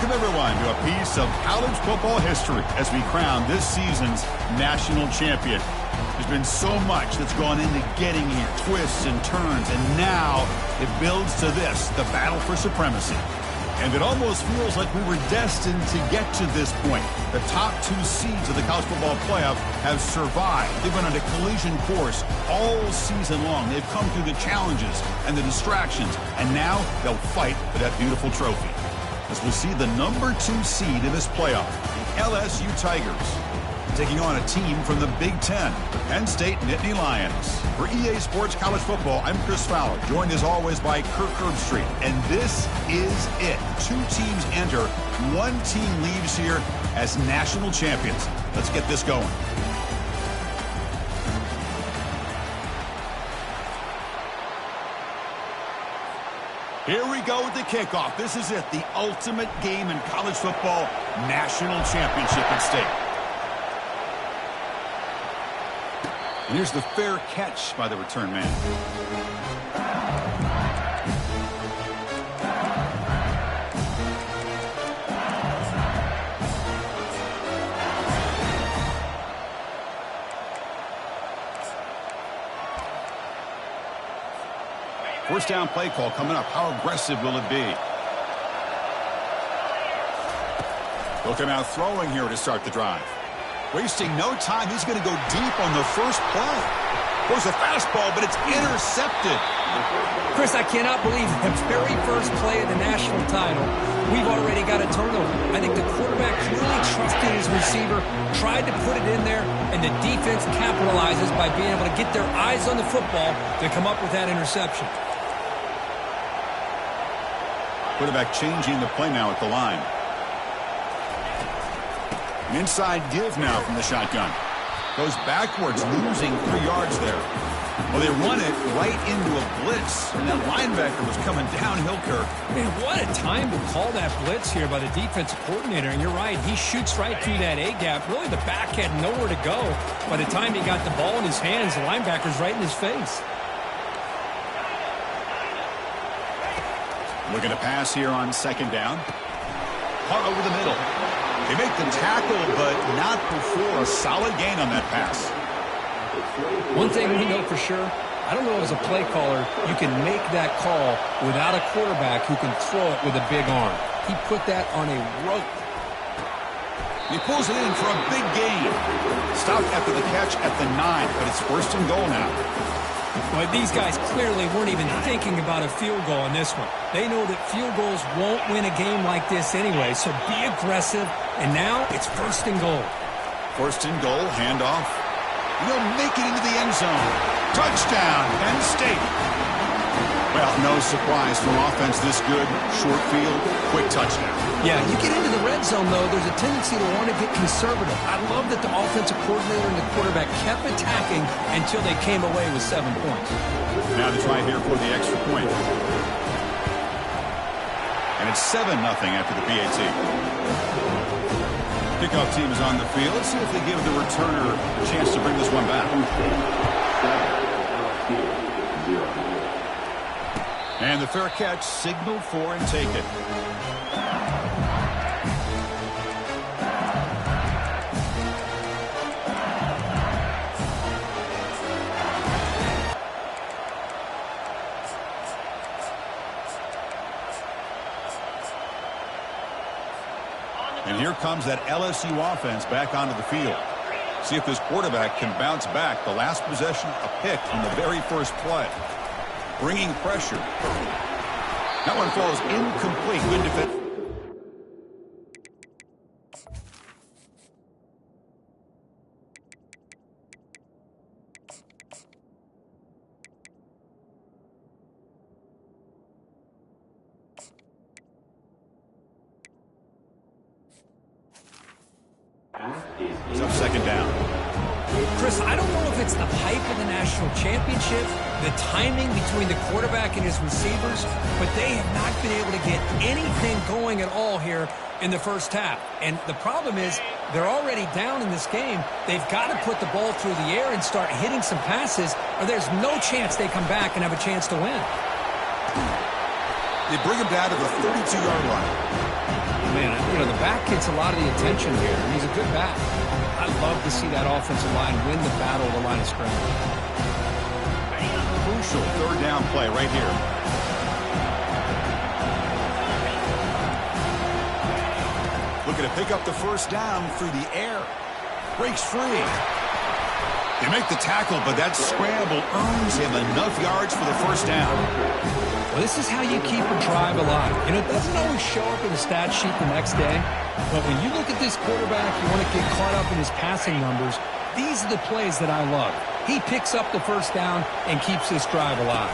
Welcome, everyone, to a piece of college football history as we crown this season's national champion. There's been so much that's gone into getting here, twists and turns, and now it builds to this, the battle for supremacy. And it almost feels like we were destined to get to this point. The top two seeds of the college football playoff have survived. They've been on a collision course all season long. They've come through the challenges and the distractions, and now they'll fight for that beautiful trophy. As we see the number 2 seed in this playoff, the LSU Tigers, taking on a team from the Big Ten, the Penn State Nittany Lions. For EA Sports College Football, I'm Chris Fowler, joined as always by Kirk Herbstreit. And this is it. 2 teams enter, 1 team leaves here as national champions. Let's get this going. Here we go with the kickoff. This is it, the ultimate game in college football, national championship at stake. And here's the fair catch by the return man. First down play call coming up. How aggressive will it be? They'll come out throwing here to start the drive. Wasting no time. He's going to go deep on the first play. Goes a fastball, but it's intercepted. Chris, I cannot believe the very first play of the national title, we've already got a turnover. I think the quarterback really trusted his receiver, tried to put it in there, and the defense capitalizes by being able to get their eyes on the football to come up with that interception. Quarterback changing the play now at the line. An inside give now from the shotgun. Goes backwards, losing 3 yards there. Well, they run it right into a blitz, and that linebacker was coming downhill, Kirk. Man, what a time to call that blitz here by the defensive coordinator. And you're right, he shoots right through that A-gap. Really, the back had nowhere to go. By the time he got the ball in his hands, the linebacker's right in his face. Looking to pass here on second down. Caught over the middle. They make the tackle, but not before a solid gain on that pass. One thing we know for sure, I don't know as a play caller, you can make that call without a quarterback who can throw it with a big arm. He put that on a rope. He pulls it in for a big gain. Stopped after the catch at the 9, but it's first and goal now. Well, these guys clearly weren't even thinking about a field goal on this one. They know that field goals won't win a game like this anyway, so be aggressive. And now it's first and goal. First and goal, handoff. He'll make it into the end zone. Touchdown, Penn State. Well, no surprise from offense this good. Short field, quick touchdown. Yeah, you get into the red zone, though, there's a tendency to want to get conservative. I love that the offensive coordinator and the quarterback kept attacking until they came away with 7 points. Now to try here for the extra point. And it's 7-0 after the PAT. Kickoff team is on the field. Let's see if they give the returner a chance to bring this one back. And the fair catch, signal for and take it. And here comes that LSU offense back onto the field. See if this quarterback can bounce back. The last possession, a pick on the very first play. Bringing pressure. That one falls incomplete. Good defense. It's up second down. Chris, I don't know if it's the hype of the national championship, the timing between the quarterback and his receivers, but they have not been able to get anything going at all here in the first half. And the problem is they're already down in this game. They've got to put the ball through the air and start hitting some passes, or there's no chance they come back and have a chance to win. They bring him down to the 32-yard line. Man, the back gets a lot of the attention here. He's a good back. I love to see that offensive line win the battle of the line of scrimmage. Crucial third down play right here. Looking to pick up the first down through the air. Breaks free. They make the tackle, but that scramble earns him enough yards for the first down. Well, this is how you keep a drive alive. It doesn't always show up in the stat sheet the next day, but when you look at this quarterback, you want to get caught up in his passing numbers. These are the plays that I love. He picks up the first down and keeps this drive alive.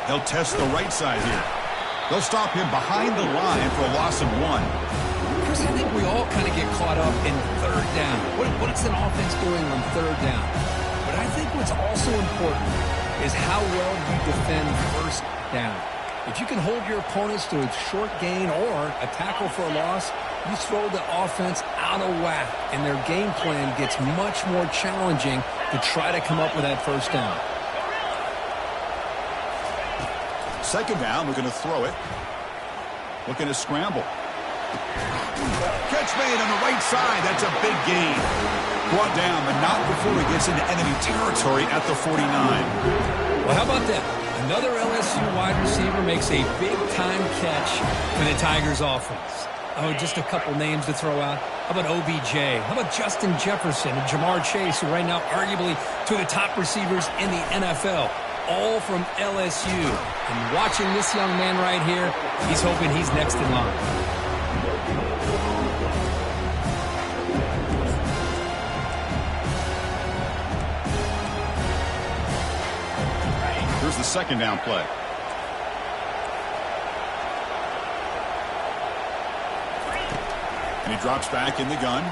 They'll test the right side here. They'll stop him behind the line for a loss of 1. Chris, I think we all kind of get caught up in third down. What's an offense doing on third down? But I think what's also important is how well you defend first down. If you can hold your opponents to a short gain or a tackle for a loss, you throw the offense out of whack, and their game plan gets much more challenging to try to come up with that first down. Second down, we're going to throw it. Looking to scramble. Catch made on the right side. That's a big gain. Brought down, but not before he gets into enemy territory at the 49. Well, how about that? Another LSU wide receiver makes a big-time catch for the Tigers offense. Oh, just a couple names to throw out. How about OBJ? How about Justin Jefferson and Jamar Chase, who right now arguably two of the top receivers in the NFL, all from LSU. And watching this young man right here, he's hoping he's next in line. Here's the second down play. And he drops back in the gun.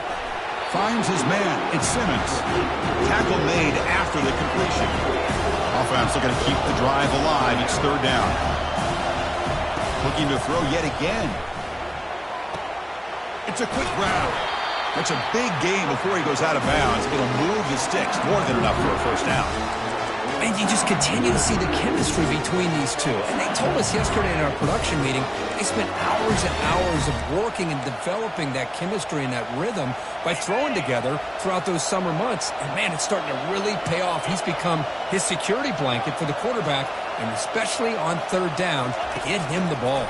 Finds his man. It's Simmons. Tackle made after the completion. Offense looking to keep the drive alive. It's third down. Looking to throw yet again. It's a quick grab. That's a big gain before he goes out of bounds. It'll move the sticks. More than enough for a first down. And you just continue to see the chemistry between these two. And they told us yesterday in our production meeting, they spent hours and hours of working and developing that chemistry and that rhythm by throwing together throughout those summer months. And, man, it's starting to really pay off. He's become his security blanket for the quarterback, and especially on third down, to get him the ball.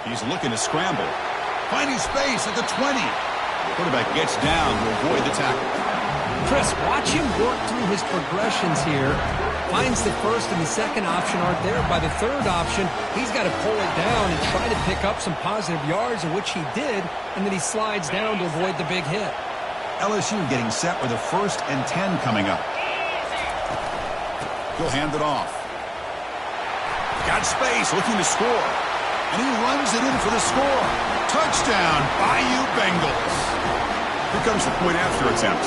He's looking to scramble. Finding space at the 20. Quarterback gets down to avoid the tackle. Chris, watch him work through his progressions here. Finds the first and the second option aren't there. By the third option, he's got to pull it down and try to pick up some positive yards, in which he did, and then he slides down to avoid the big hit. LSU getting set with a 1st and 10 coming up. He'll hand it off. Got space, looking to score. And he runs it in for the score. Touchdown, Bayou Bengals. Here comes the point after attempt.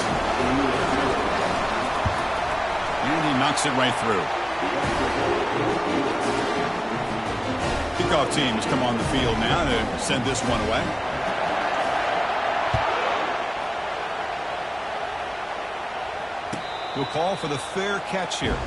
And he knocks it right through. Kickoff team has come on the field now to send this one away. We'll call for the fair catch here.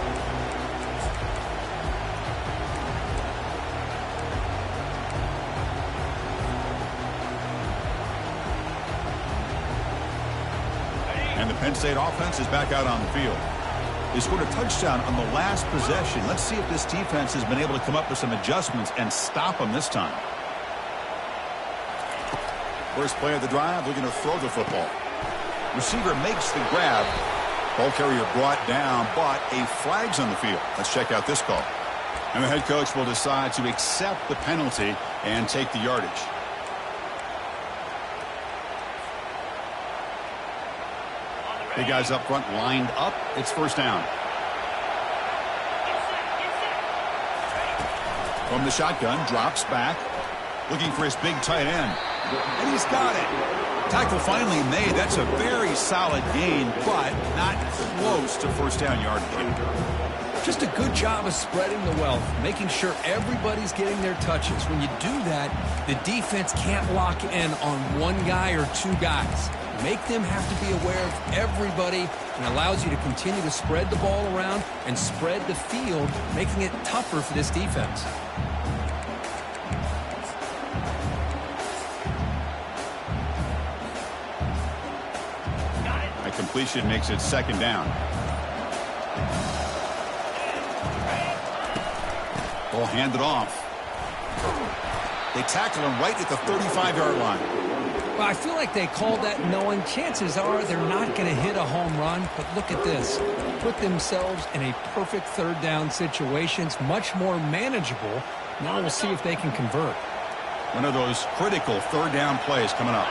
And the Penn State offense is back out on the field. They scored a touchdown on the last possession. Let's see if this defense has been able to come up with some adjustments and stop them this time. First play of the drive, looking to throw the football. Receiver makes the grab. Ball carrier brought down, but a flag's on the field. Let's check out this call. And the head coach will decide to accept the penalty and take the yardage. The guys up front lined up. It's first down. From the shotgun, drops back. Looking for his big tight end. And he's got it. Tackle finally made. That's a very solid gain, but not close to first down yardage. Just a good job of spreading the wealth, making sure everybody's getting their touches. When you do that, the defense can't lock in on one guy or two guys. Make them have to be aware of everybody, and allows you to continue to spread the ball around and spread the field, making it tougher for this defense. completion makes it second down. Ball handed off. They tackle him right at the 35-yard line. Well, I feel like they called that knowing chances are they're not going to hit a home run. But look at this. Put themselves in a perfect third down situation. It's much more manageable. Now we'll see if they can convert. One of those critical third down plays coming up.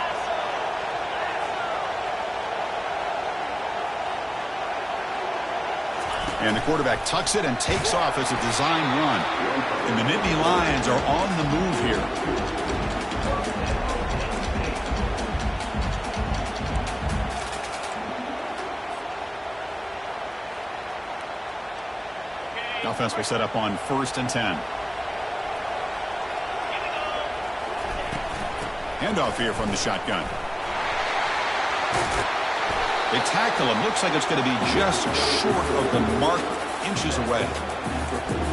And the quarterback tucks it and takes off as a design run. And the Nittany Lions are on the move here. The offense will set up on 1st and 10. Handoff here from the shotgun. They tackle him. Looks like it's going to be just short of the mark, inches away.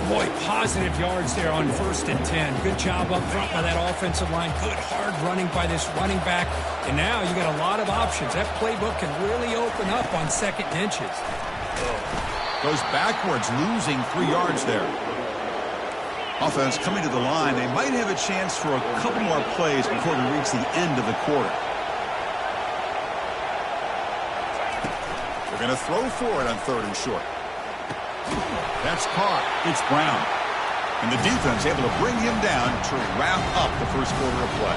Boy, positive yards there on 1st and 10. Good job up front by that offensive line. Good hard running by this running back. And now you got a lot of options. That playbook can really open up on 2nd and inches. Goes backwards, losing 3 yards there. Offense coming to the line. They might have a chance for a couple more plays before we reach the end of the quarter. They're going to throw for it on 3rd and short. That's caught. It's Brown. And the defense able to bring him down to wrap up the first quarter of play.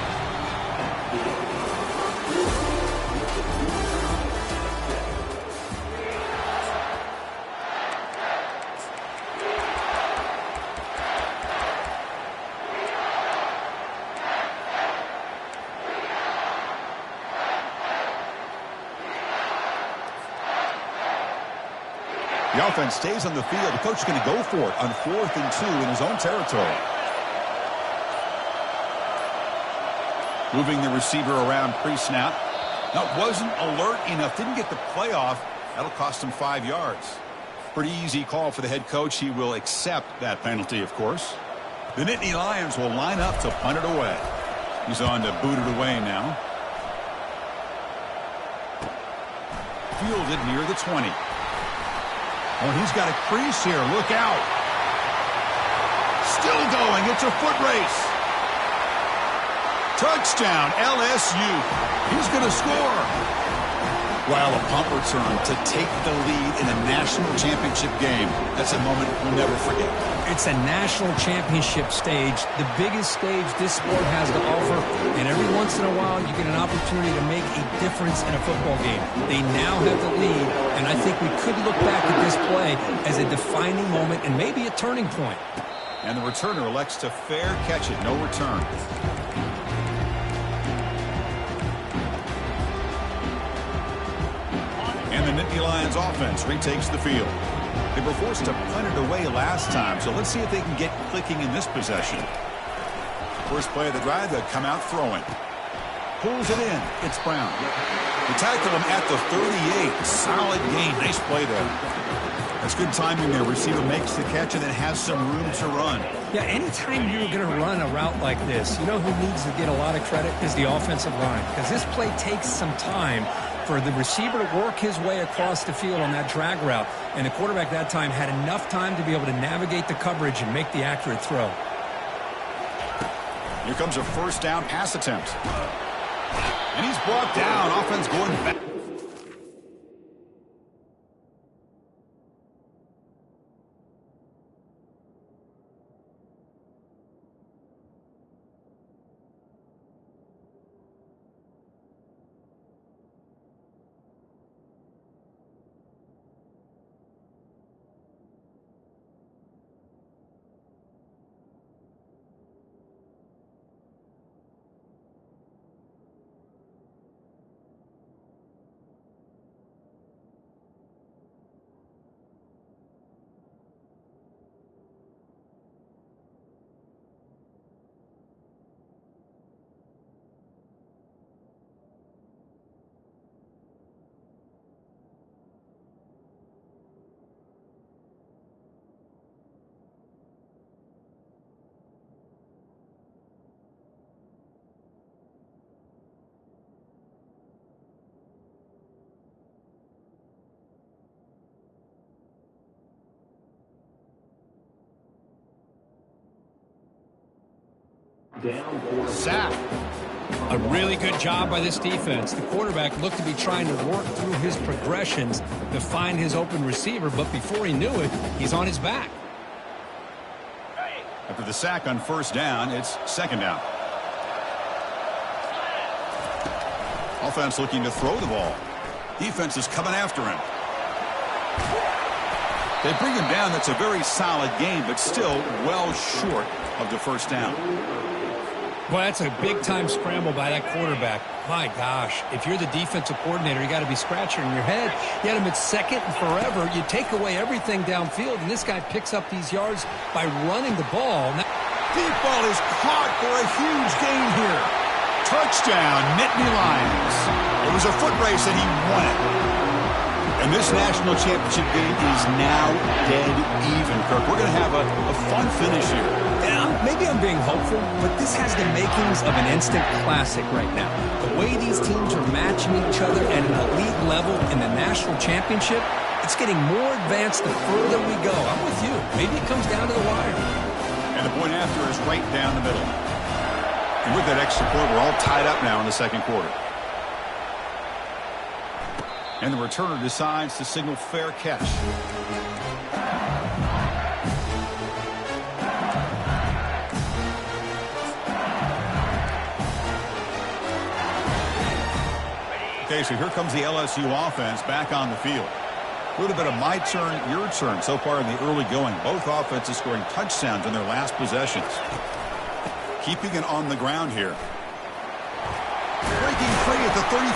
The offense stays on the field. The coach is going to go for it on 4th and 2 in his own territory. Moving the receiver around pre-snap. Now, wasn't alert enough. Didn't get the play off. That'll cost him 5 yards. Pretty easy call for the head coach. He will accept that penalty, of course. The Nittany Lions will line up to punt it away. He's on to boot it away now. Fielded near the 20. Oh, he's got a crease here. Look out. Still going. It's a foot race. Touchdown, LSU. He's going to score. Well, a punt return to take the lead in a national championship game. That's a moment we'll never forget. It's a national championship stage, the biggest stage this sport has to offer, and every once in a while you get an opportunity to make a difference in a football game. They now have the lead, and I think we could look back at this play as a defining moment and maybe a turning point. And the returner elects to fair catch it, no return. And the Nittany Lions offense retakes the field. They were forced to punt it away last time, so let's see if they can get clicking in this possession. First play of the drive, they'll come out throwing. Pulls it in. It's Brown. They tackle him at the 38. Solid gain. Nice play there. That's good timing there. Receiver makes the catch and then has some room to run. Yeah, anytime you're going to run a route like this, you know who needs to get a lot of credit is the offensive line, because this play takes some time for the receiver to work his way across the field on that drag route. And the quarterback that time had enough time to be able to navigate the coverage and make the accurate throw. Here comes a first down pass attempt. And he's brought down. Offense going back. Sack. A really good job by this defense. The quarterback looked to be trying to work through his progressions to find his open receiver, but before he knew it, he's on his back. After the sack on first down, it's second down. Offense looking to throw the ball. Defense is coming after him. They bring him down. That's a very solid game, but still well short of the first down. Well, that's a big-time scramble by that quarterback. My gosh, if you're the defensive coordinator, you got to be scratching your head. You had him at second and forever. You take away everything downfield, and this guy picks up these yards by running the ball. Now, deep ball is caught for a huge gain here. Touchdown, Nittany Lions. It was a foot race, and he won it. And this national championship game is now dead even, Kirk. We're going to have a fun finish here. Maybe I'm being hopeful, but this has the makings of an instant classic right now. The way these teams are matching each other at an elite level in the national championship, it's getting more advanced the further we go. I'm with you. Maybe it comes down to the wire. And the point after is right down the middle. And with that extra point, we're all tied up now in the second quarter. And the returner decides to signal fair catch. Okay, so here comes the LSU offense back on the field. A little bit of my turn, your turn so far in the early going. Both offenses scoring touchdowns in their last possessions. Keeping it on the ground here. Breaking free at the 35.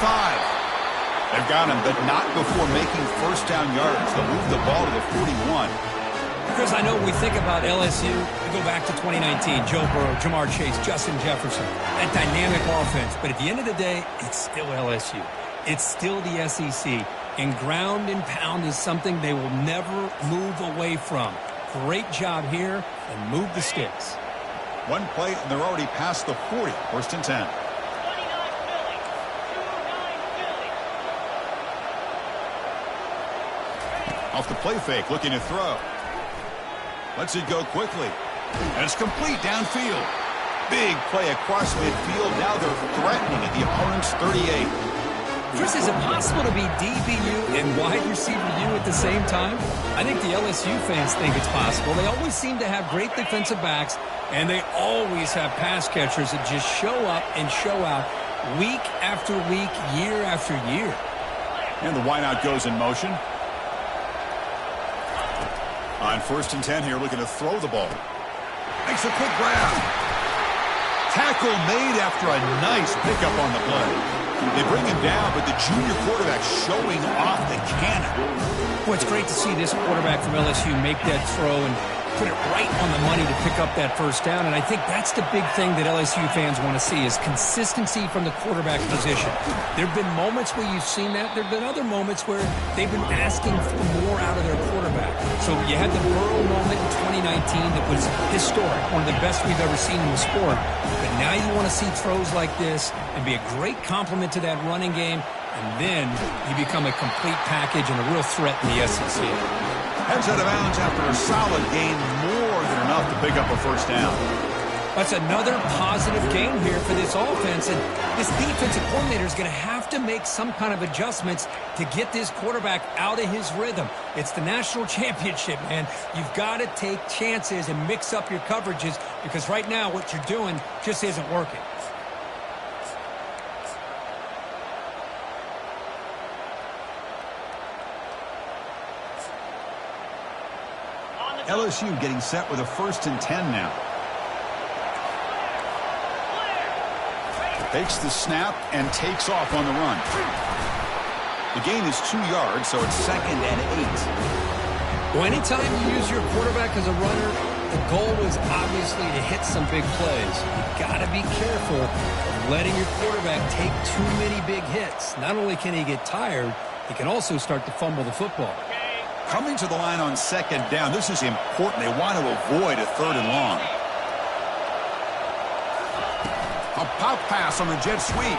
They've got him, but not before making first down yards. They'll move the ball to the 41. Chris, I know we think about LSU. We go back to 2019. Joe Burrow, Jamar Chase, Justin Jefferson. That dynamic offense. But at the end of the day, it's still LSU. It's still the SEC. And ground and pound is something they will never move away from. Great job here, and move the sticks. One play, and they're already past the 40. First and 10. Off the play fake, looking to throw. Lets it go quickly. And it's complete downfield. Big play across midfield. Now they're threatening at the opponent's 38. Chris, is it possible to be DBU and wide receiver U at the same time? I think the LSU fans think it's possible. They always seem to have great defensive backs, and they always have pass catchers that just show up and show out week after week, year after year. And the wideout goes in motion. On first and 10 here, looking to throw the ball. Makes a quick grab. Tackle made after a nice pickup on the play. They bring him down, but the junior quarterback showing off the cannon. Well, it's great to see this quarterback from LSU make that throw and put it right on the money to pick up that first down. And I think that's the big thing that LSU fans want to see is consistency from the quarterback position. There have been moments where you've seen that. There have been other moments where they've been asking for more out of their quarterback. So you had the Burrow moment in 2019 that was historic, one of the best we've ever seen in the sport. But now you want to see throws like this and be a great complement to that running game, and then you become a complete package and a real threat in the SEC. Heads out of bounds after a solid gain, more than enough to pick up a first down. That's another positive game here for this offense, and this defensive coordinator is going to have to make some kind of adjustments to get this quarterback out of his rhythm. It's the national championship, man. You've got to take chances and mix up your coverages because right now what you're doing just isn't working. LSU getting set with a first and 10 now. Takes the snap and takes off on the run. The gain is 2 yards, so it's second and 8. Well, anytime you use your quarterback as a runner, the goal is obviously to hit some big plays. You've got to be careful of letting your quarterback take too many big hits. Not only can he get tired, he can also start to fumble the football. Coming to the line on second down. This is important. They want to avoid a third and long. A pop pass on the jet sweep.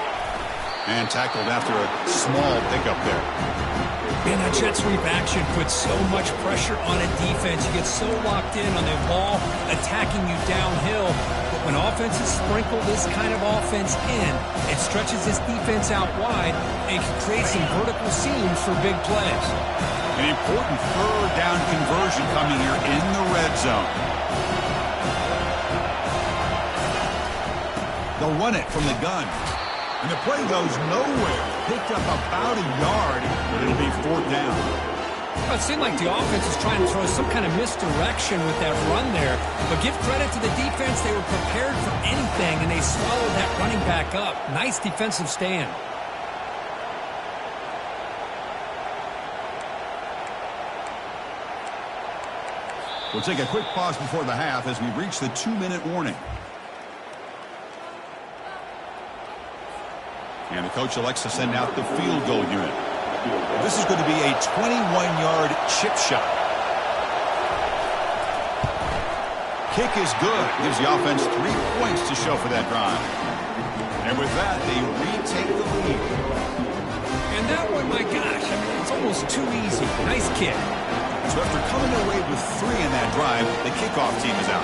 And tackled after a small pickup there. Man, that jet sweep action puts so much pressure on a defense. You get so locked in on the ball attacking you downhill. But when offenses sprinkle this kind of offense in, it stretches this defense out wide and can create some vertical seams for big plays. An important third down conversion coming here in the red zone. They'll run it from the gun. And the play goes nowhere. Picked up about a yard, but it'll be fourth down. Well, it seemed like the offense was trying to throw some kind of misdirection with that run there. But give credit to the defense. They were prepared for anything, and they swallowed that running back up. Nice defensive stand. We'll take a quick pause before the half as we reach the 2-minute warning. And the coach elects to send out the field goal unit. This is going to be a 21-yard chip shot. Kick is good. Gives the offense 3 points to show for that drive. And with that, they retake the lead. And that one, my gosh, I mean, it's almost too easy. Nice kick. So after coming away with 3 in that drive, the kickoff team is out.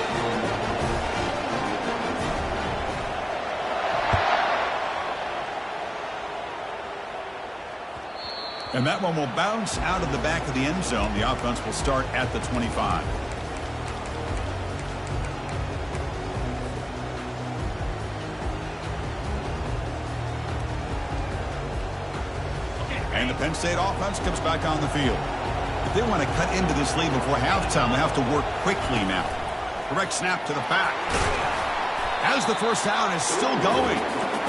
And that one will bounce out of the back of the end zone. The offense will start at the 25. And the Penn State offense comes back on the field. If they want to cut into this lead before halftime, they have to work quickly now. Direct snap to the back. As the first down is still going.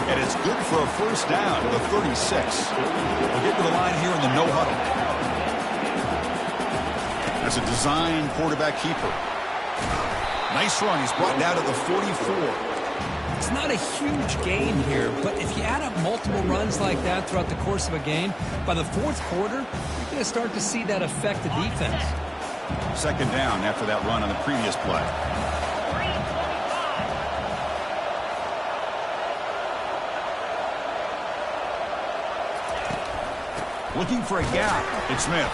And it's good for a first down, the 36. We'll get to the line here in the no huddle. That's a design quarterback keeper. Nice run. He's brought down to the 44. It's not a huge gain here, but if you add up multiple runs like that throughout the course of a game, by the fourth quarter, you're going to start to see that affect the defense. Second down after that run on the previous play. Looking for a gap. It's Smith.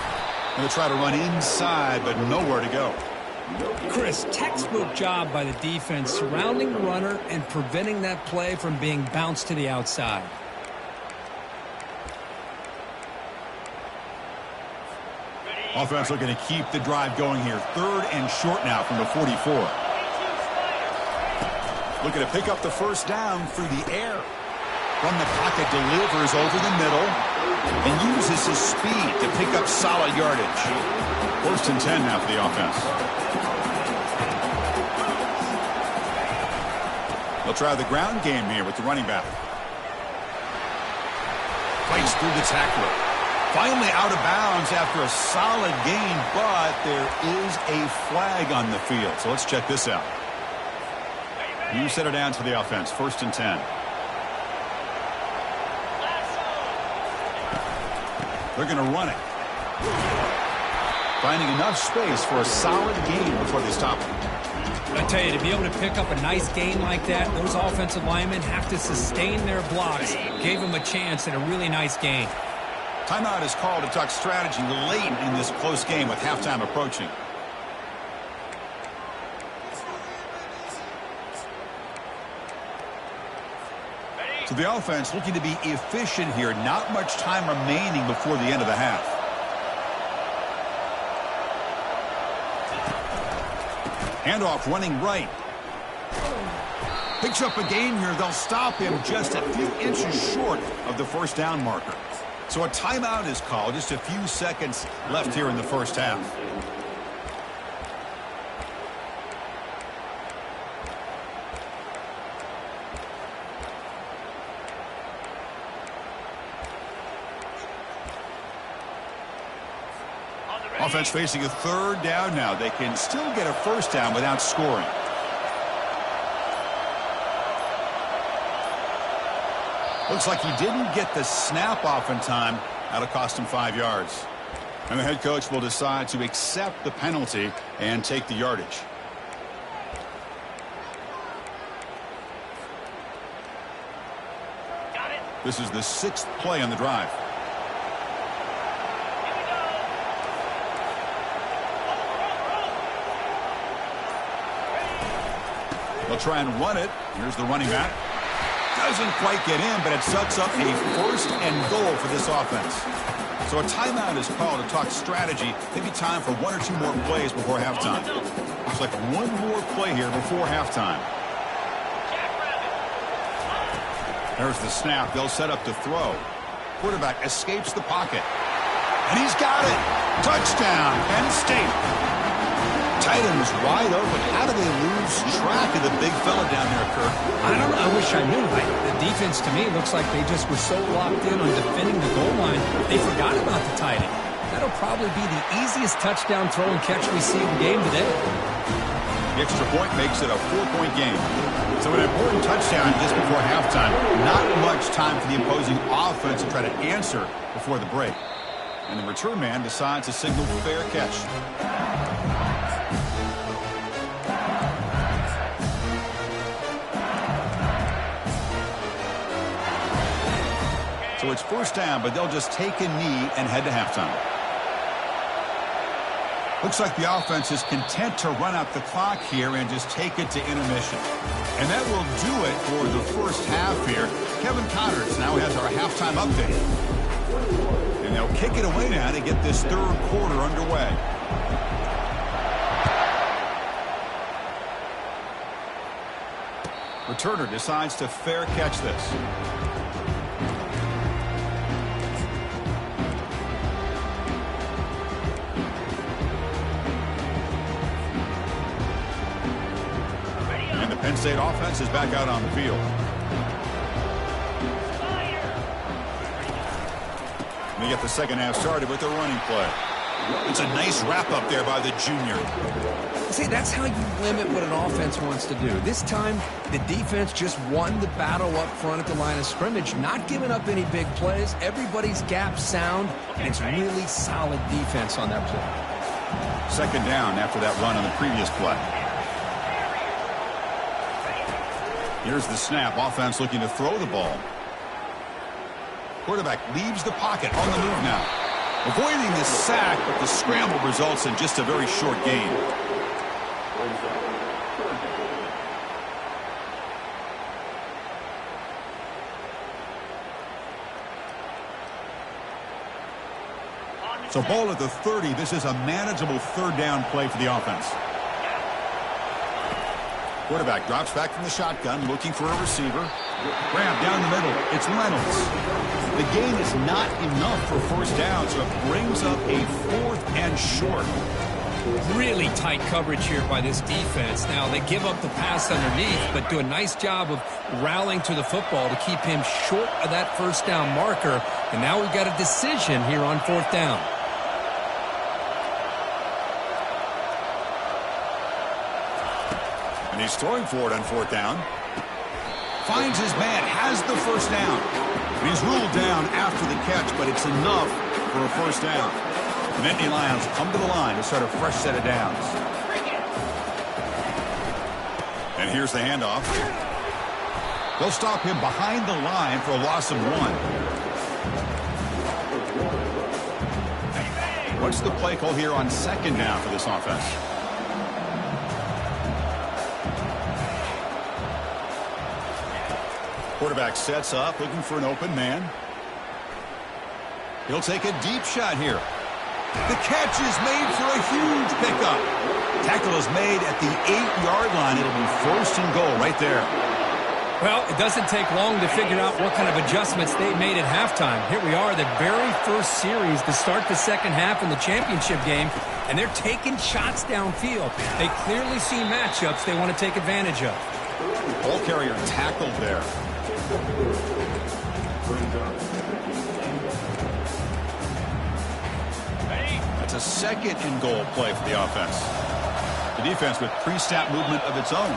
Going to try to run inside, but nowhere to go. Chris, textbook job by the defense surrounding the runner and preventing that play from being bounced to the outside. Offense looking to keep the drive going here. Third and short now from the 44. Looking to pick up the first down through the air. From the pocket, delivers over the middle and uses his speed to pick up solid yardage. First and 10 now for the offense. They'll try the ground game here with the running back. Fights through the tackler. Finally out of bounds after a solid gain, but there is a flag on the field. So let's check this out. You set it down to the offense. First and 10. They're going to run it. Finding enough space for a solid gain before they stop it. I tell you, to be able to pick up a nice gain like that, those offensive linemen have to sustain their blocks. Gave them a chance and a really nice gain. Timeout is called to talk strategy late in this close game with halftime approaching. So the offense looking to be efficient here. Not much time remaining before the end of the half. Handoff running right. Picks up a gain here. They'll stop him just a few inches short of the first down marker. So a timeout is called. Just a few seconds left here in the first half. Offense facing a third down now. They can still get a first down without scoring. Looks like he didn't get the snap off in time. That'll cost him 5 yards. And the head coach will decide to accept the penalty and take the yardage. This is the 6th play on the drive. They'll try and run it. Here's the running back. Doesn't quite get in, but it sets up a 1st and goal for this offense. So a timeout is called to talk strategy. Maybe time for 1 or 2 more plays before halftime. Looks like 1 more play here before halftime. There's the snap. They'll set up to throw. Quarterback escapes the pocket. And he's got it. Touchdown, Penn State. Tight end was wide open. How do they lose track of the big fella down there, Kirk? I don't know. I wish I knew. The defense, to me, looks like they just were so locked in on defending the goal line, they forgot about the tight end. That'll probably be the easiest touchdown throw and catch we see in the game today. The extra point makes it a 4-point game. So an important touchdown just before halftime. Not much time for the opposing offense to try to answer before the break. And the return man decides to signal fair catch. So it's 1st down, but they'll just take a knee and head to halftime. Looks like the offense is content to run out the clock here and just take it to intermission. And that will do it for the first half here. Kevin Connors now has our halftime update. And they'll kick it away now to get this 3rd quarter underway. Returner decides to fair catch this. Penn State offense is back out on the field. And they get the second half started with a running play. It's a nice wrap-up there by the junior. See, that's how you limit what an offense wants to do. This time, the defense just won the battle up front at the line of scrimmage, not giving up any big plays. Everybody's gap sound, and it's really solid defense on that play. 2nd down after that run on the previous play. Here's the snap. Offense looking to throw the ball. Quarterback leaves the pocket on the move now. Avoiding the sack, but the scramble results in just a very short gain. So ball at the 30. This is a manageable 3rd down play for the offense. Quarterback drops back from the shotgun, looking for a receiver. Grab down the middle. It's Reynolds. The gain is not enough for 1st down, so it brings up a 4th and short. Really tight coverage here by this defense. Now, they give up the pass underneath, but do a nice job of rallying to the football to keep him short of that 1st down marker. And now we've got a decision here on 4th down. And he's throwing for it on 4th down. Finds his man, has the 1st down. And he's ruled down after the catch, but it's enough for a 1st down. The Nittany Lions come to the line to start a fresh set of downs. And here's the handoff. They'll stop him behind the line for a loss of 1. What's the play call here on 2nd down for this offense? Quarterback sets up, looking for an open man. He'll take a deep shot here. The catch is made for a huge pickup. Tackle is made at the 8-yard line. It'll be 1st and goal right there. Well, it doesn't take long to figure out what kind of adjustments they made at halftime. Here we are, the very first series to start the 2nd half in the championship game, and they're taking shots downfield. They clearly see matchups they want to take advantage of. Ball carrier tackled there. That's a 2nd and goal play for the offense. The defense with pre-snap movement of its own.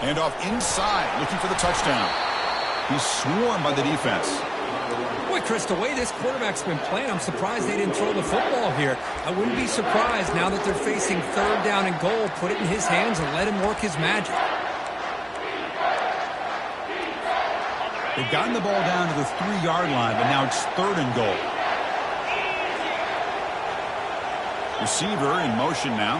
Handoff inside, looking for the touchdown. He's swarmed by the defense. Boy, Chris, the way this quarterback's been playing, I'm surprised they didn't throw the football here. I wouldn't be surprised now that they're facing 3rd down and goal. Put it in his hands and let him work his magic. They've gotten the ball down to the 3-yard line, but now it's 3rd and goal. Receiver in motion now.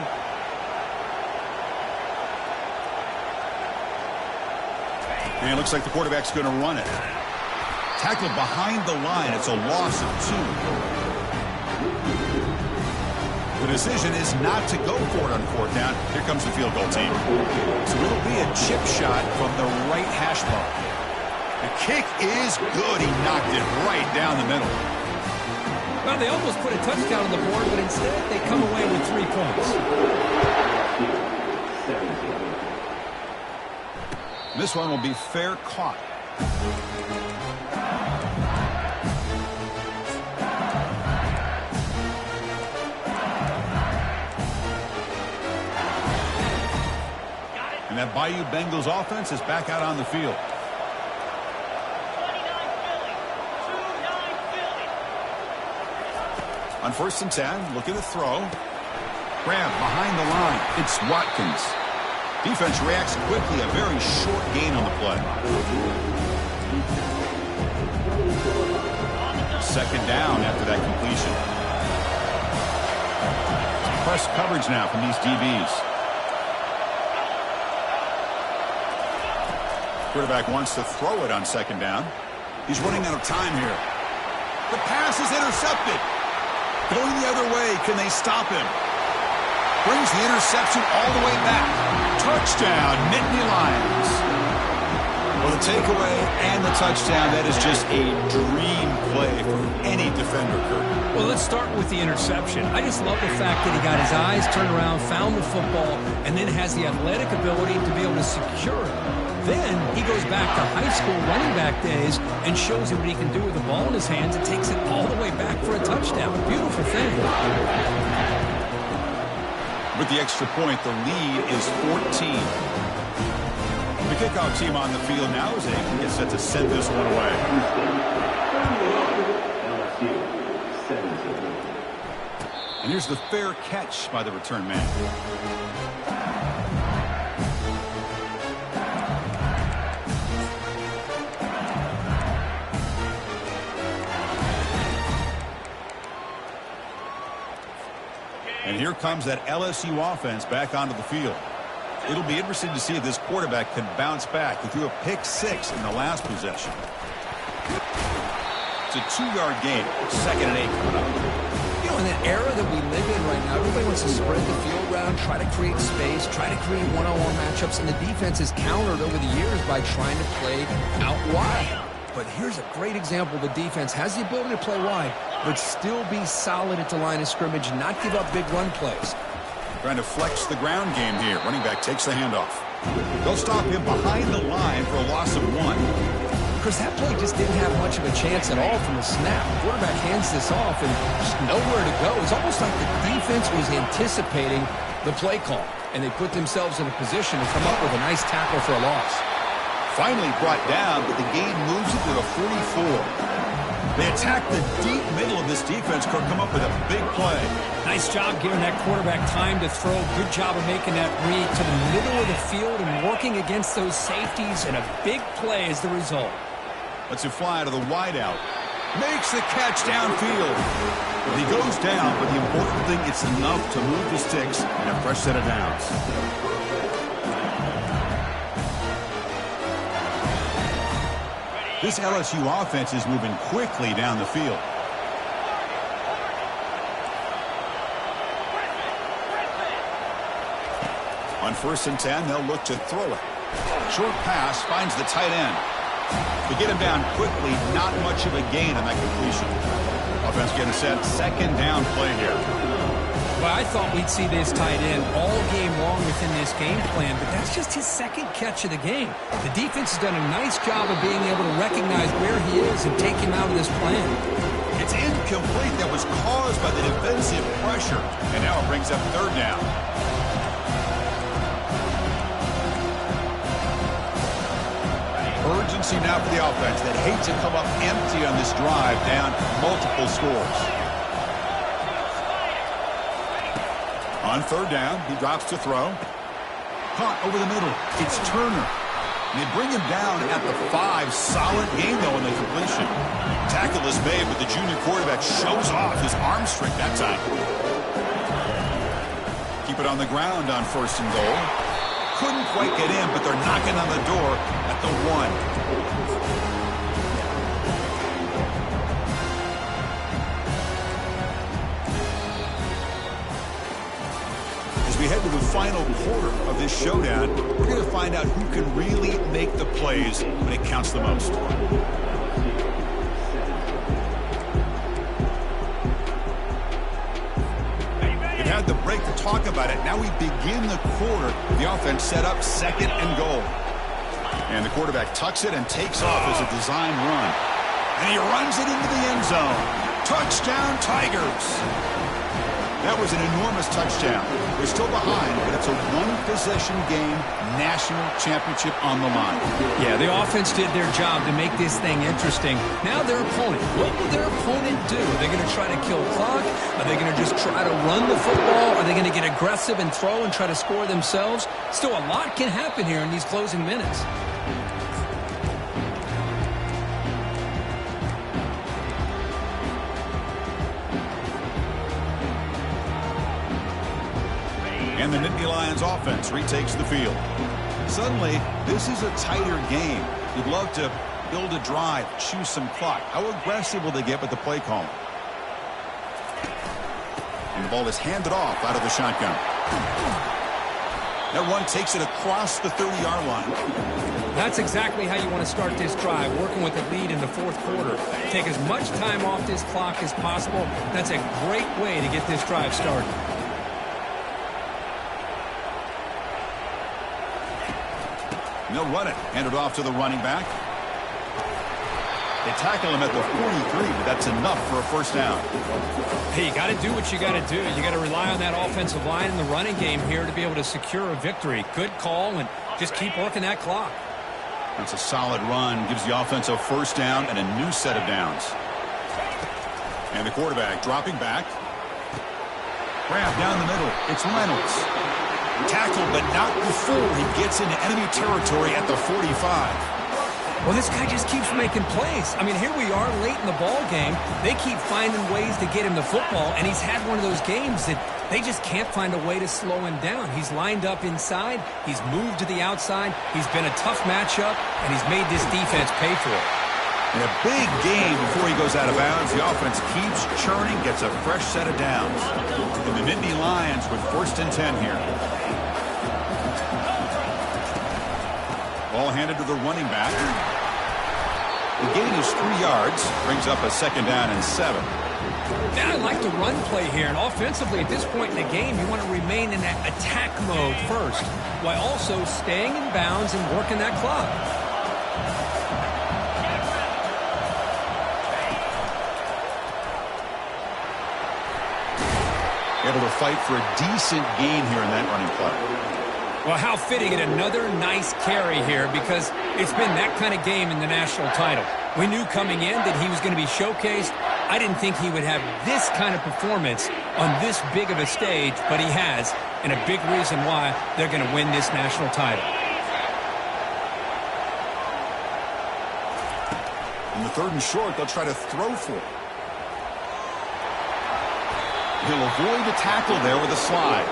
And it looks like the quarterback's going to run it. Tackled behind the line. It's a loss of 2. The decision is not to go for it on 4th down. Here comes the field goal team. So it'll be a chip shot from the right hash mark. The kick is good. He knocked it right down the middle. Well, they almost put a touchdown on the board, but instead they come away with 3 points. This one will be fair caught. And that Bayou Bengals offense is back out on the field. On 1st and 10, looking to throw. Grab behind the line. It's Watkins. Defense reacts quickly. A very short gain on the play. 2nd down after that completion. Press coverage now from these DBs. Quarterback wants to throw it on 2nd down. He's running out of time here. The pass is intercepted. Going the other way. Can they stop him? Brings the interception all the way back. Touchdown, Nittany Lions. Well, the takeaway and the touchdown, that is just a dream play for any defender, Kurt. Well, let's start with the interception. I just love the fact that he got his eyes turned around, found the football, and then has the athletic ability to be able to secure it. Then he goes back to high school running back days and shows him what he can do with the ball in his hands and takes it all the way back for a touchdown. Beautiful thing. With the extra point, the lead is 14. The kickoff team on the field now as they get set to send this one away. And here's the fair catch by the return man. And here comes that LSU offense back onto the field. It'll be interesting to see if this quarterback can bounce back. He threw a pick 6 in the last possession. It's a 2-yard gain. 2nd and 8 coming up. You know, in that era that we live in right now, everybody wants to spread the field around, try to create space, try to create one-on-one matchups, and the defense is countered over the years by trying to play out wide. But here's a great example. The defense has the ability to play wide, but still be solid at the line of scrimmage and not give up big run plays. Trying to flex the ground game here. Running back takes the handoff. They'll stop him behind the line for a loss of 1. Chris, that play just didn't have much of a chance at all from the snap. The quarterback hands this off and just nowhere to go. It's almost like the defense was anticipating the play call, and they put themselves in a position to come up with a nice tackle for a loss. Finally brought down, but the gain moves it to the 44. They attack the deep middle of this defense. Could come up with a big play. Nice job giving that quarterback time to throw. Good job of making that read to the middle of the field and working against those safeties, and a big play is the result. Lets it fly to the wideout. Makes the catch downfield. He goes down, but the important thing, it's enough to move the sticks and a fresh set of downs. This LSU offense is moving quickly down the field. On 1st and 10, they'll look to throw it. Short pass finds the tight end. They get him down quickly, not much of a gain on that completion. Offense getting set, 2nd down play here. Well, I thought we'd see this tight end all game long within this game plan, but that's just his 2nd catch of the game. The defense has done a nice job of being able to recognize where he is and take him out of this plan. It's incomplete. That was caused by the defensive pressure, and now it brings up 3rd down. Urgency now for the offense that hates to come up empty on this drive, down multiple scores. On 3rd down, he drops to throw. Caught over the middle. It's Turner. And they bring him down at the 5. Solid gain, though, in the completion. Tackle is made, but the junior quarterback shows off his arm strength that time. Keep it on the ground on 1st and goal. Couldn't quite get in, but they're knocking on the door at the 1. As we head to the final quarter of this showdown, we're going to find out who can really make the plays when it counts the most. Had the break to talk about it. Now we begin the quarter. The offense set up 2nd and goal. And the quarterback tucks it and takes off as a design run. And he runs it into the end zone. Touchdown, Tigers. That was an enormous touchdown. We're still behind, but it's a one-possession game, national championship on the line. Yeah, the offense did their job to make this thing interesting. Now their opponent. What will their opponent do? Are they going to try to kill clock? Are they going to just try to run the football? Are they going to get aggressive and throw and try to score themselves? Still, a lot can happen here in these closing minutes. And the Nittany Lions offense retakes the field. Suddenly, this is a tighter game. You'd love to build a drive, choose some clock. How aggressive will they get with the play call? And the ball is handed off out of the shotgun. That one takes it across the 30-yard line. That's exactly how you want to start this drive, working with a lead in the 4th quarter. Take as much time off this clock as possible. That's a great way to get this drive started. And they'll run it. Hand it off to the running back. They tackle him at the 43, but that's enough for a first down. Hey, you got to do what you got to do. You got to rely on that offensive line in the running game here to be able to secure a victory. Good call, and just keep working that clock. That's a solid run. Gives the offense a first down and a new set of downs. And the quarterback dropping back. Grab down the middle. It's Reynolds. Tackled, but not before he gets into enemy territory at the 45. Well, this guy just keeps making plays. I mean, here we are late in the ball game. They keep finding ways to get him the football, and he's had one of those games that they just can't find a way to slow him down. He's lined up inside. He's moved to the outside. He's been a tough matchup, and he's made this defense pay for it. In a big game before he goes out of bounds, the offense keeps churning, gets a fresh set of downs. And the Nittany Lions with 1st and 10 here. Ball handed to the running back. The gain is 3 yards, brings up a 2nd down and 7. Yeah, I like the run play here. And offensively, at this point in the game, you want to remain in that attack mode first, while also staying in bounds and working that clock. Able to fight for a decent gain here in that running play. Well, how fitting, and another nice carry here, because it's been that kind of game in the national title. We knew coming in that he was going to be showcased. I didn't think he would have this kind of performance on this big of a stage, but he has, and a big reason why they're going to win this national title. In the 3rd and short, they'll try to throw for it. He'll avoid the tackle there with a slide.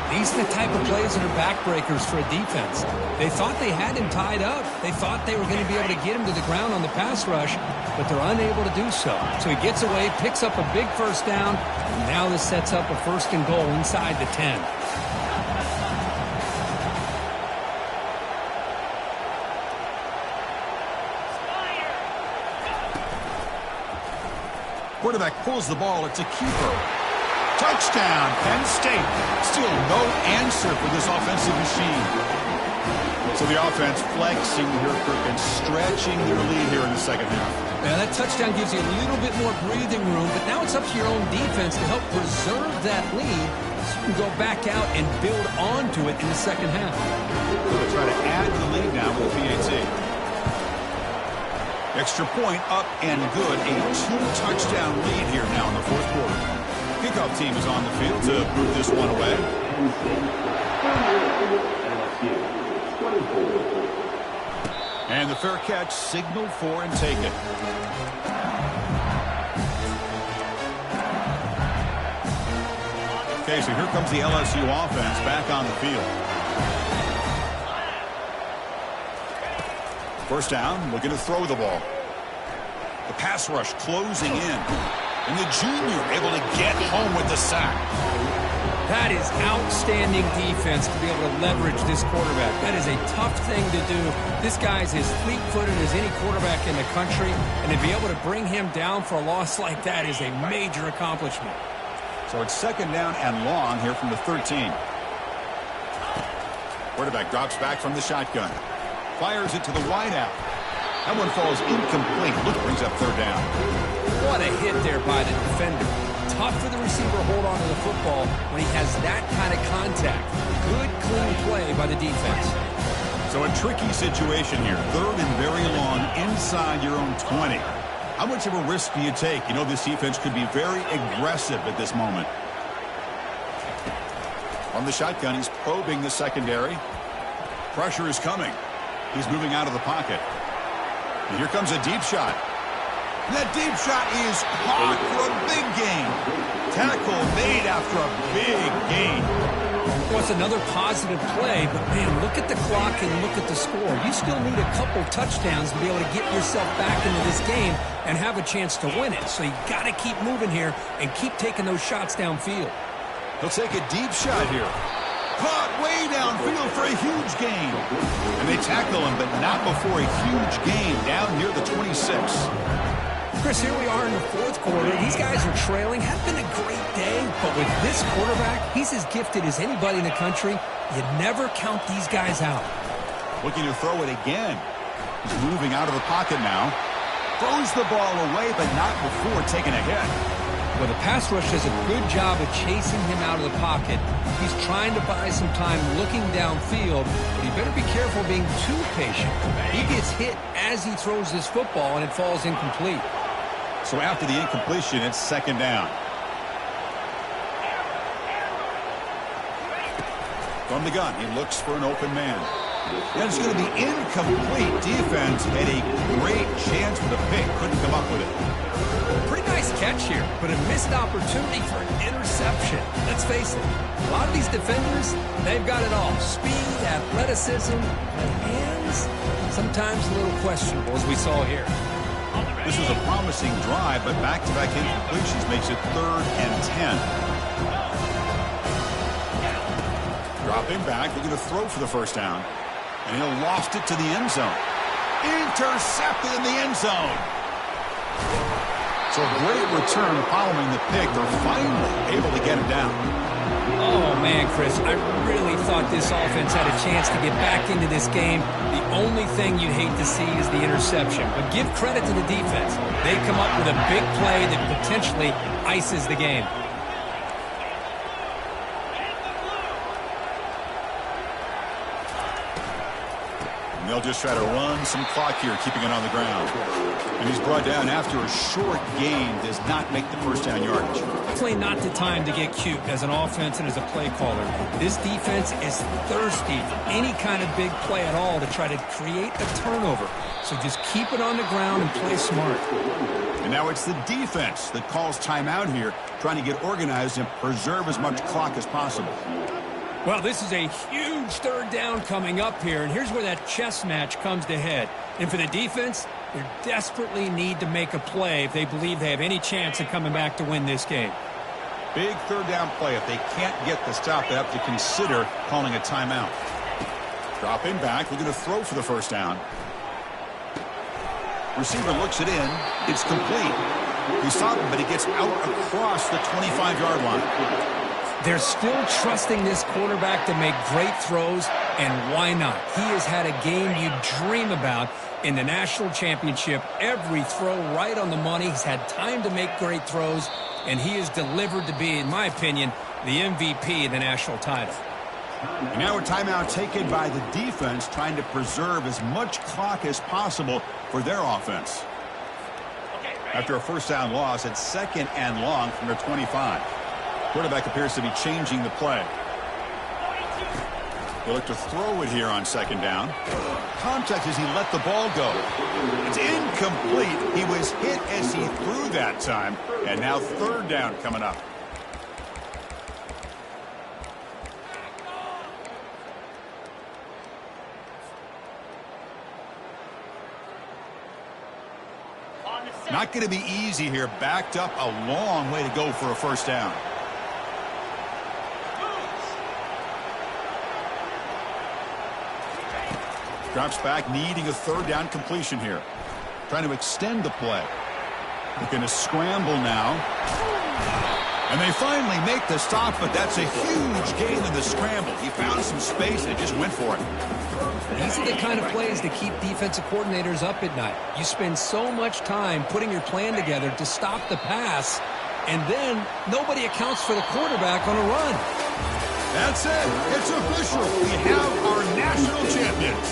These are the type of plays that are backbreakers for a defense. They thought they had him tied up. They thought they were going to be able to get him to the ground on the pass rush, but they're unable to do so. So he gets away, picks up a big first down, and now this sets up a 1st and goal inside the 10. Quarterback pulls the ball. It's a keeper. Touchdown, Penn State. Still no answer for this offensive machine. So the offense flexing here, and stretching their lead here in the 2nd half. Yeah, that touchdown gives you a little bit more breathing room, but now it's up to your own defense to help preserve that lead so you can go back out and build onto it in the 2nd half. We'll try to add the lead now with the PAT. Extra point up and good. A 2-touchdown lead here now in the 4th quarter. Kickoff team is on the field to move this one away. And the fair catch signaled for and taken. Okay, so here comes the LSU offense back on the field. First down, looking to throw the ball. The pass rush closing in. And the junior able to get home with the sack. That is outstanding defense to be able to leverage this quarterback. That is a tough thing to do. This guy's as fleet-footed as any quarterback in the country, and to be able to bring him down for a loss like that is a major accomplishment. So it's second down and long here from the 13. Quarterback drops back from the shotgun. Fires it to the wideout. That one falls incomplete. Luke brings up third down. What a hit there by the defender. Tough for the receiver to hold on to the football when he has that kind of contact. Good, clean play by the defense. So a tricky situation here. Third and very long inside your own 20. How much of a risk do you take? You know this defense could be very aggressive at this moment. On the shotgun, he's probing the secondary. Pressure is coming. He's moving out of the pocket. And here comes a deep shot. That deep shot is caught for a big gain. Tackle made after a big gain. Well, it's another positive play, but man, look at the clock and look at the score. You still need a couple touchdowns to be able to get yourself back into this game and have a chance to win it. So you got to keep moving here and keep taking those shots downfield. He'll take a deep shot here. Caught way downfield for a huge gain. And they tackle him, but not before a huge gain down near the 26. Chris, here we are in the fourth quarter. These guys are trailing. Had been a great day, but with this quarterback, he's as gifted as anybody in the country. You never count these guys out. Looking to throw it again. He's moving out of the pocket now. Throws the ball away, but not before taking a hit. Well, the pass rush does a good job of chasing him out of the pocket. He's trying to buy some time looking downfield, but he better be careful being too patient. He gets hit as he throws this football, and it falls incomplete. So after the incompletion, it's second down. From the gun, he looks for an open man. And it's going to be incomplete. Defense had a great chance for the pick. Couldn't come up with it. Pretty nice catch here, but a missed opportunity for an interception. Let's face it, a lot of these defenders, they've got it all. Speed, athleticism, hands, sometimes a little questionable, as we saw here. This was a promising drive, but back-to-back incompletions makes it 3rd and 10. Dropping back, looking to throw for the first down. And he'll loft it to the end zone. Intercepted in the end zone. So a great return following the pick. They're finally able to get it down. Oh, man, Chris, I really thought this offense had a chance to get back into this game. The only thing you'd hate to see is the interception. But give credit to the defense. They come up with a big play that potentially ices the game. And they'll just try to run some clock here, keeping it on the ground. And he's brought down after a short gain, does not make the first down yardage. Definitely not the time to get cute as an offense and as a play caller. This defense is thirsty for any kind of big play at all to try to create a turnover. So just keep it on the ground and play smart. And now it's the defense that calls timeout here, trying to get organized and preserve as much clock as possible. Well, this is a huge third down coming up here, and here's where that chess match comes to head. And for the defense, they desperately need to make a play if they believe they have any chance of coming back to win this game. Big third down play. If they can't get the stop, they have to consider calling a timeout. Dropping back, looking to throw for the first down. Receiver looks it in. It's complete. He stopped him, but he gets out across the 25-yard line. They're still trusting this quarterback to make great throws, and why not? He has had a game you dream about in the national championship. Every throw right on the money. He's had time to make great throws, and he is delivered to be, in my opinion, the MVP of the national title. And now a timeout taken by the defense, trying to preserve as much clock as possible for their offense. After a first down loss, it's second and long from their 25. Quarterback appears to be changing the play. They look to throw it here on second down. Contact as he let the ball go. It's incomplete. He was hit as he threw that time. And now third down coming up. Not going to be easy here. Backed up a long way to go for a first down. Drops back, needing a third down completion here. Trying to extend the play. Looking to scramble now. And they finally make the stop, but that's a huge gain in the scramble. He found some space and just went for it. These are the kind of plays that keep defensive coordinators up at night. You spend so much time putting your plan together to stop the pass, and then nobody accounts for the quarterback on a run. That's it. It's official. We have our national champions.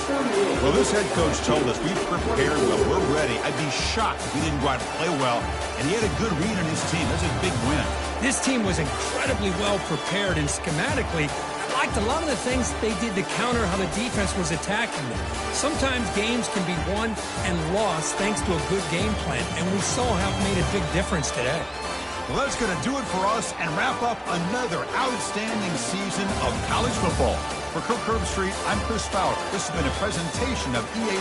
Well, this head coach told us we prepared well. We're ready. I'd be shocked if we didn't go out and play well. And he had a good read on his team. That's a big win. This team was incredibly well prepared, and schematically, I liked a lot of the things they did to counter how the defense was attacking them. Sometimes games can be won and lost thanks to a good game plan, and we saw how it made a big difference today. Well, that's going to do it for us and wrap up another outstanding season of college football. For Kirk Herbstreit, I'm Chris Fowler. This has been a presentation of EA